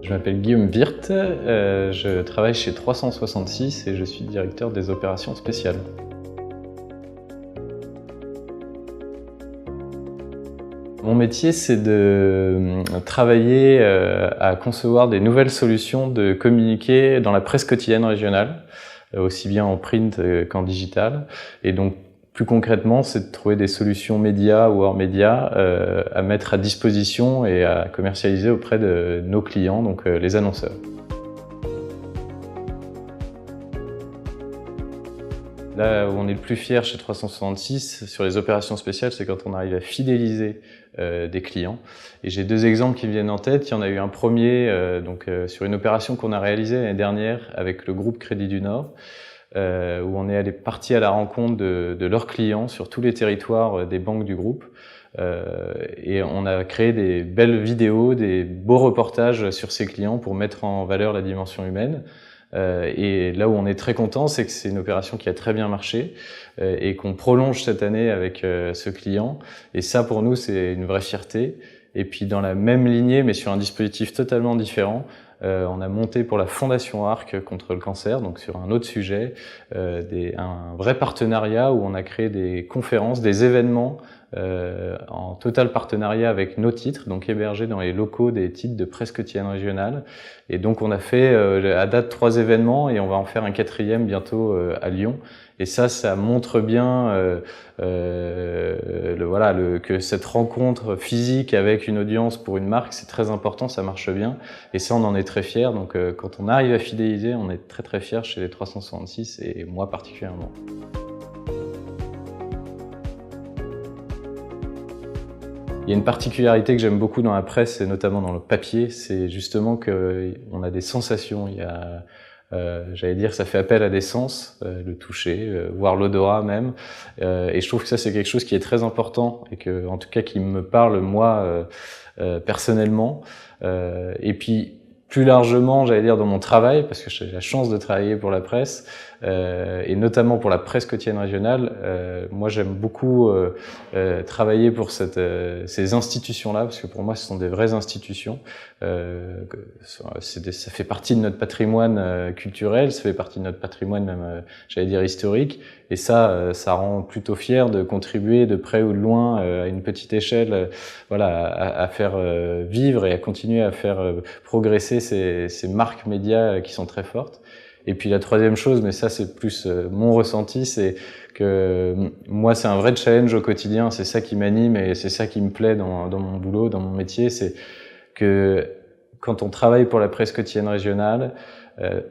Je m'appelle Guillaume Wirth, je travaille chez 366 et je suis directeur des opérations spéciales. Mon métier, c'est de travailler à concevoir des nouvelles solutions de communiquer dans la presse quotidienne régionale, aussi bien en print qu'en digital. Et donc, plus concrètement, c'est de trouver des solutions médias ou hors médias à mettre à disposition et à commercialiser auprès de nos clients, donc les annonceurs. Là où on est le plus fier chez 366 sur les opérations spéciales, c'est quand on arrive à fidéliser des clients. Et j'ai deux exemples qui me viennent en tête. Il y en a eu un premier sur une opération qu'on a réalisée l'année dernière avec le groupe Crédit du Nord, où on est parti à la rencontre de leurs clients sur tous les territoires des banques du groupe. Et on a créé des belles vidéos, des beaux reportages sur ces clients pour mettre en valeur la dimension humaine. Et là où on est très content, c'est que c'est une opération qui a très bien marché et qu'on prolonge cette année avec ce client. Et ça, pour nous, c'est une vraie fierté. Et puis dans la même lignée, mais sur un dispositif totalement différent, on a monté pour la Fondation Arc contre le cancer, donc sur un autre sujet, un vrai partenariat où on a créé des conférences, des événements en total partenariat avec nos titres, donc hébergés dans les locaux des titres de presse quotidienne régionale. Et donc on a fait à date 3 événements et on va en faire un 4e bientôt à Lyon. Et ça montre bien que cette rencontre physique avec une audience pour une marque, c'est très important, ça marche bien. Et ça, on en est très fiers. Donc quand on arrive à fidéliser, on est très très fiers chez les 366 et moi particulièrement. Il y a une particularité que j'aime beaucoup dans la presse, et notamment dans le papier, c'est justement qu'on a des sensations. Il y a, j'allais dire, ça fait appel à des sens, le toucher, voire l'odorat même. Et je trouve que ça, c'est quelque chose qui est très important et que, en tout cas, qui me parle moi personnellement. Et puis, plus largement, j'allais dire, dans mon travail, parce que j'ai la chance de travailler pour la presse, et notamment pour la presse quotidienne régionale. Moi, j'aime beaucoup travailler pour ces institutions-là, parce que pour moi, ce sont des vraies institutions. Ça fait partie de notre patrimoine culturel, ça fait partie de notre patrimoine même, j'allais dire, historique. Et ça rend plutôt fier de contribuer de près ou de loin, à une petite échelle, à faire vivre et à continuer à faire progresser ces marques médias qui sont très fortes. Et puis la troisième chose, mais ça c'est plus mon ressenti, c'est que moi c'est un vrai challenge au quotidien, c'est ça qui m'anime et c'est ça qui me plaît dans mon boulot, dans mon métier, c'est que quand on travaille pour la presse quotidienne régionale,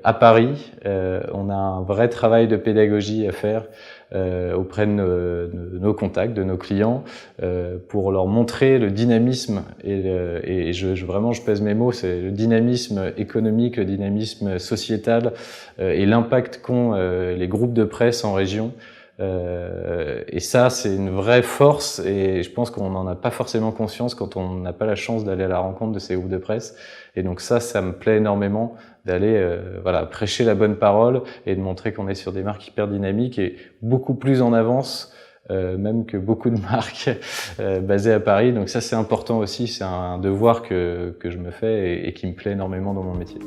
à Paris, on a un vrai travail de pédagogie à faire auprès de nos contacts, de nos clients, pour leur montrer le dynamisme et vraiment je pèse mes mots, c'est le dynamisme économique, le dynamisme sociétal et l'impact qu'ont les groupes de presse en région. Et ça, c'est une vraie force et je pense qu'on n'en a pas forcément conscience quand on n'a pas la chance d'aller à la rencontre de ces groupes de presse. Et donc ça me plaît énormément d'aller prêcher la bonne parole et de montrer qu'on est sur des marques hyper dynamiques et beaucoup plus en avance même que beaucoup de marques basées à Paris. Donc ça, c'est important aussi, c'est un devoir que je me fais et qui me plaît énormément dans mon métier.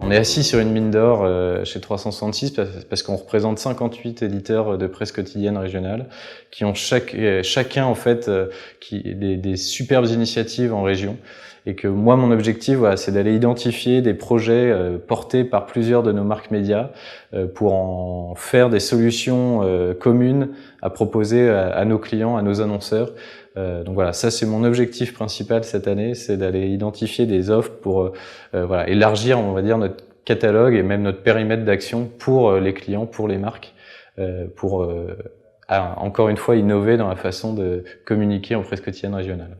On est assis sur une mine d'or chez 366 parce qu'on représente 58 éditeurs de presse quotidienne régionale qui ont chacun en fait des superbes initiatives en région et que moi mon objectif c'est d'aller identifier des projets portés par plusieurs de nos marques médias pour en faire des solutions communes à proposer à nos clients, à nos annonceurs. Donc voilà, ça c'est mon objectif principal cette année, c'est d'aller identifier des offres pour élargir, on va dire, notre catalogue et même notre périmètre d'action pour les clients, pour les marques, pour encore une fois innover dans la façon de communiquer en presse quotidienne régionale.